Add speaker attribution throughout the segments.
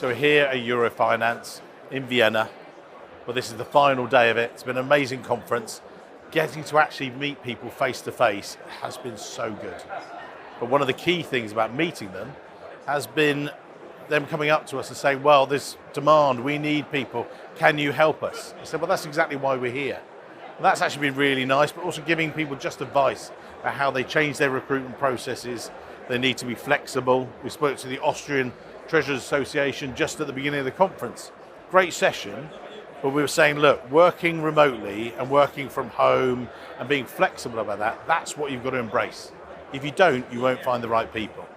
Speaker 1: So we're here at EuroFinance in Vienna. Well, this is the final day of it. It's been an amazing conference. Getting to actually meet people face to face has been so good. But one of the key things about meeting them has been them coming up to us and saying, well, there's demand, we need people, can you help us? I said, well, that's exactly why we're here. And that's actually been really nice, but also giving people just advice about how they change their recruitment processes. They need to be flexible. We spoke to the Austrian Treasury Association just at the beginning of the conference. Great session, but we were saying, look, working remotely and working from home and being flexible about that, that's what you've got to embrace. If you don't, you won't find the right people.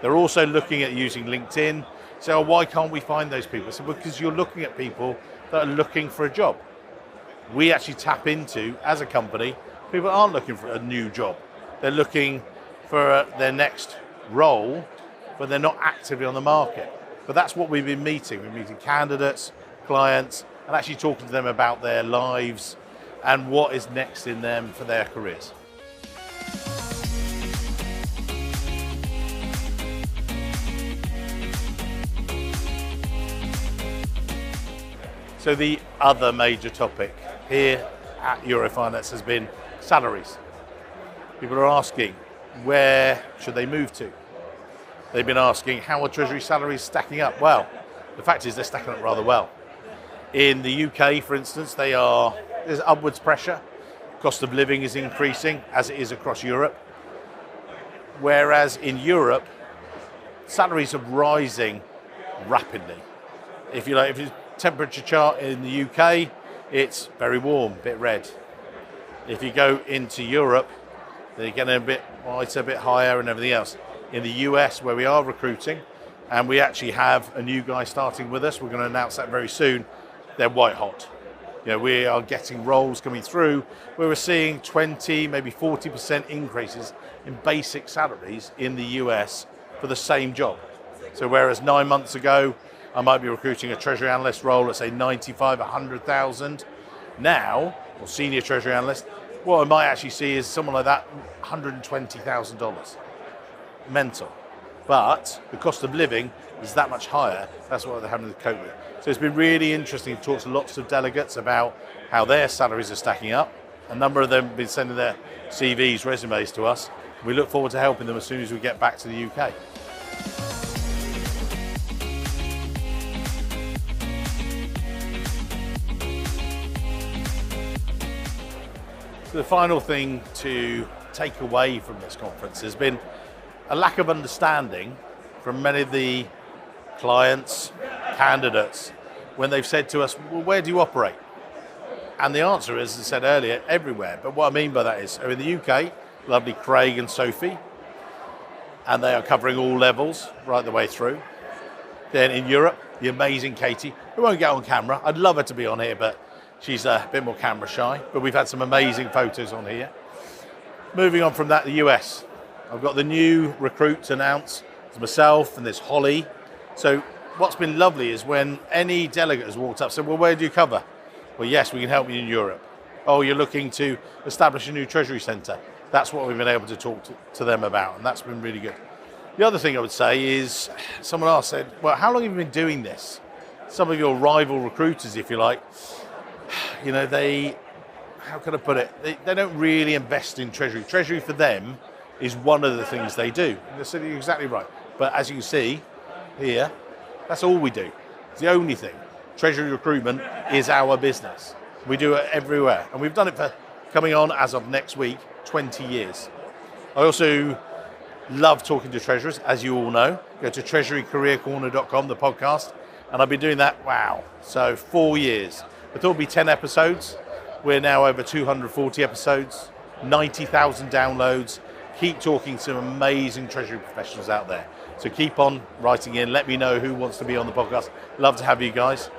Speaker 1: They're also looking at using LinkedIn. So why can't we find those people? So because you're looking at people that are looking for a job. We actually tap into, as a company, people aren't looking for a new job. They're looking for their next role, but they're not actively on the market. But that's what we've been meeting. We're meeting candidates, clients, and actually talking to them about their lives and what is next in them for their careers. So the other major topic here at EuroFinance has been salaries. People are asking, where should they move to? They've been asking, how are Treasury salaries stacking up? Well, the fact is they're stacking up rather well. In the UK, for instance, there's upwards pressure. Cost of living is increasing, as it is across Europe. Whereas in Europe, salaries are rising rapidly. If you temperature chart in the UK, it's very warm, a bit red. If you go into Europe, they're getting a bit whiter, a bit higher and everything else. In the US, where we are recruiting, and we actually have a new guy starting with us, we're going to announce that very soon, they're white hot. We are getting roles coming through where we're seeing 20, maybe 40% increases in basic salaries in the US for the same job. So whereas 9 months ago, I might be recruiting a treasury analyst role at say 95, 100,000. Now, or senior treasury analyst, what I might actually see is someone like that, $120,000. Mental. But the cost of living is that much higher. That's what they're having to cope with. So it's been really interesting to talk to lots of delegates about how their salaries are stacking up. A number of them have been sending their CVs, resumes to us. We look forward to helping them as soon as we get back to the UK. The final thing to take away from this conference has been a lack of understanding from many of the clients, candidates, when they've said to us, well, where do you operate? And the answer is, as I said earlier, everywhere. But what I mean by that is, in the UK, lovely Craig and Sophie, and they are covering all levels right the way through. Then in Europe, the amazing Katie, who won't get on camera. I'd love her to be on here, but she's a bit more camera shy, but we've had some amazing photos on here. Moving on from that, the US. I've got the new recruits announced. There's myself and there's Holly. So what's been lovely is when any delegate has walked up and said, well, where do you cover? Well, yes, we can help you in Europe. Oh, you're looking to establish a new treasury centre. That's what we've been able to talk to them about, and that's been really good. The other thing I would say is, someone else said, well, how long have you been doing this? Some of your rival recruiters, if you like, how can I put it? They don't really invest in Treasury. Treasury for them is one of the things they do. And they said, you're exactly right. But as you can see here, that's all we do. It's the only thing. Treasury recruitment is our business. We do it everywhere. And we've done it for, coming on as of next week, 20 years. I also love talking to treasurers, as you all know. Go to treasurycareercorner.com, the podcast. And I've been doing that, so 4 years. I thought it'd be 10 episodes. We're now over 240 episodes, 90,000 downloads. Keep talking to some amazing treasury professionals out there. So keep on writing in. Let me know who wants to be on the podcast. Love to have you guys.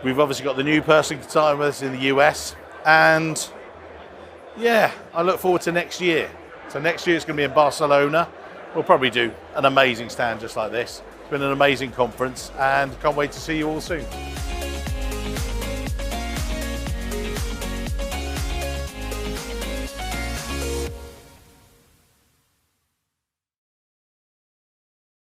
Speaker 1: We've obviously got the new person starting with us in the US. And yeah, I look forward to next year. So next year it's going to be in Barcelona. We'll probably do an amazing stand just like this. It's been an amazing conference and can't wait to see you all soon.